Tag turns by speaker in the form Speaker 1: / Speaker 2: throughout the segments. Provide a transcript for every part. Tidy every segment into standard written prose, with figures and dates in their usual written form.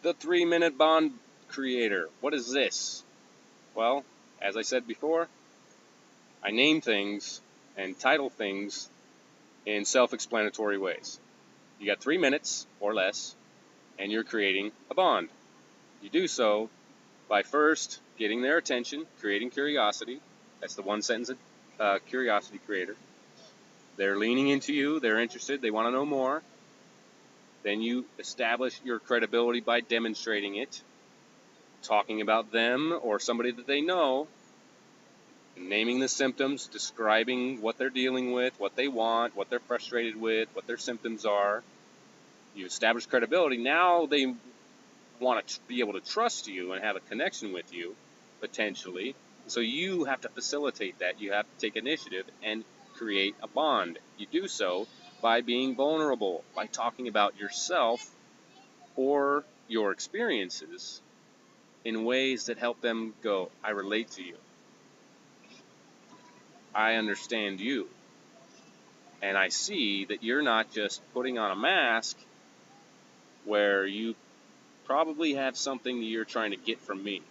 Speaker 1: The 3-minute bond creator. What is this? Well, as I said before, I name things and title things in self-explanatory ways. You got 3 minutes or less, and you're creating a bond. You do so by first getting their attention, creating curiosity. That's the one sentence curiosity creator. They're leaning into you, they're interested, they want to know more. Then you establish your credibility by demonstrating it, talking about them or somebody that they know, naming the symptoms, describing what they're dealing with, what they want, what they're frustrated with, what their symptoms are. You establish credibility. Now they want to be able to trust you and have a connection with you, potentially. So you have to facilitate that. You have to take initiative and create a bond. You do so by being vulnerable, by talking about yourself or your experiences in ways that help them go, I relate to you. I understand you. And I see that you're not just putting on a mask where you probably have something that you're trying to get from me.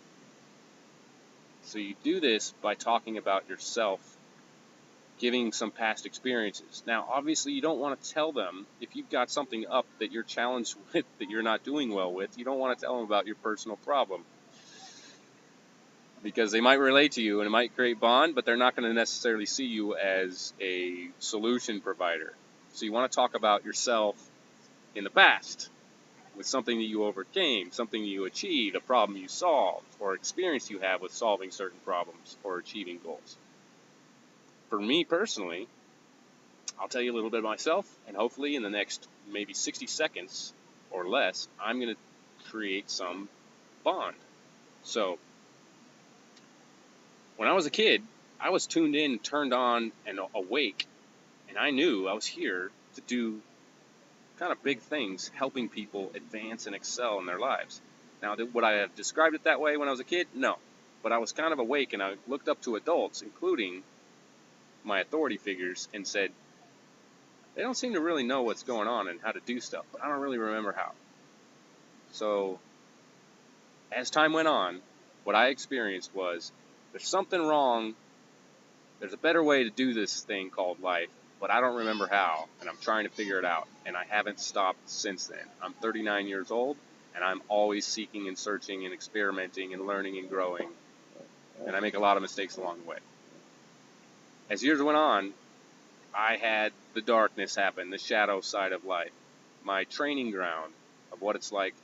Speaker 1: So you do this by talking about yourself, giving some past experiences. Now, obviously, you don't want to tell them if you've got something up that you're challenged with, that you're not doing well with. You don't want to tell them about your personal problem, because they might relate to you and it might create bond, but they're not going to necessarily see you as a solution provider. So you want to talk about yourself in the past, with something that you overcame, something you achieved, a problem you solved, or experience you have with solving certain problems or achieving goals. For me personally, I'll tell you a little bit of myself, and hopefully in the next maybe 60 seconds or less, I'm going to create some bond. So, when I was a kid, I was tuned in, turned on, and awake, and I knew I was here to do kind of big things, helping people advance and excel in their lives. Now, would I have described it that way when I was a kid? No. But I was kind of awake, and I looked up to adults, including my authority figures, and said, they don't seem to really know what's going on and how to do stuff, but I don't really remember how. So, as time went on, what I experienced was, there's something wrong, there's a better way to do this thing called life, but I don't remember how, and I'm trying to figure it out, and I haven't stopped since then. I'm 39 years old, and I'm always seeking and searching and experimenting and learning and growing, and I make a lot of mistakes along the way. As years went on, I had the darkness happen, the shadow side of life, my training ground of what it's like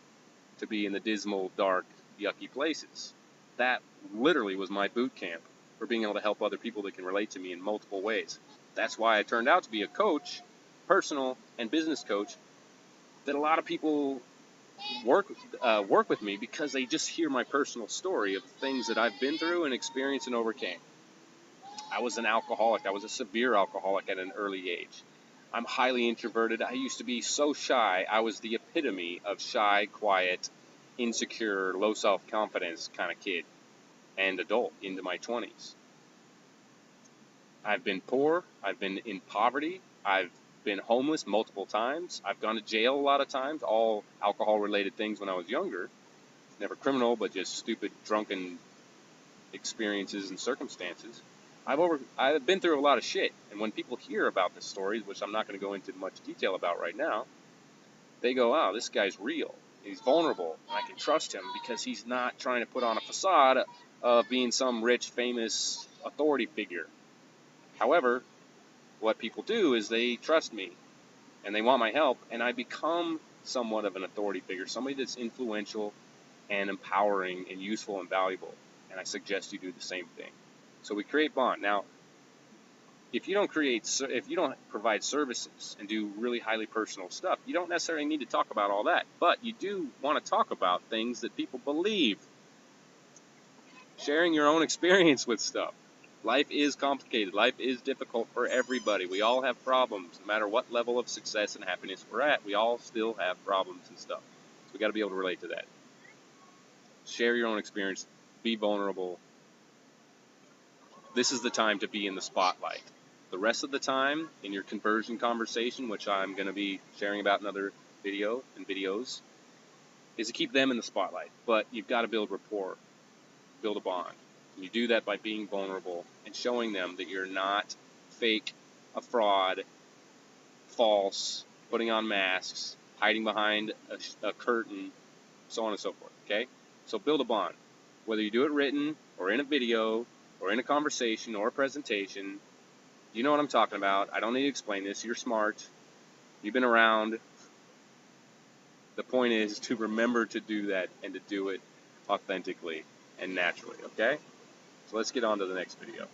Speaker 1: to be in the dismal, dark, yucky places. That literally was my boot camp for being able to help other people that can relate to me in multiple ways. That's why I turned out to be a coach, personal and business coach, that a lot of people work with me because they just hear my personal story of things that I've been through and experienced and overcame. I was an alcoholic. I was a severe alcoholic at an early age. I'm highly introverted. I used to be so shy. I was the epitome of shy, quiet, insecure, low self-confidence kind of kid and adult into my 20s. I've been poor. I've been in poverty. I've been homeless multiple times. I've gone to jail a lot of times, all alcohol-related things when I was younger. Never criminal, but just stupid, drunken experiences and circumstances. I've been through a lot of shit, and when people hear about the stories, which I'm not going to go into much detail about right now, they go, "Wow, this guy's real. He's vulnerable, and I can trust him because he's not trying to put on a facade of being some rich, famous authority figure." However, what people do is they trust me, and they want my help, and I become somewhat of an authority figure, somebody that's influential and empowering and useful and valuable, and I suggest you do the same thing. So we create bond. Now, if you don't provide services and do really highly personal stuff, you don't necessarily need to talk about all that. But you do want to talk about things that people believe. Sharing your own experience with stuff. Life is complicated. Life is difficult for everybody. We all have problems. No matter what level of success and happiness we're at, we all still have problems and stuff. So we got to be able to relate to that. Share your own experience. Be vulnerable. This is the time to be in the spotlight. The rest of the time, in your conversion conversation, which I'm going to be sharing about in another video and videos, is to keep them in the spotlight. But you've got to build rapport, build a bond. You do that by being vulnerable and showing them that you're not fake, a fraud, false, putting on masks, hiding behind a curtain, so on and so forth, okay? So build a bond. Whether you do it written or in a video or in a conversation or a presentation, you know what I'm talking about. I don't need to explain this. You're smart. You've been around. The point is to remember to do that and to do it authentically and naturally, okay? So let's get on to the next video.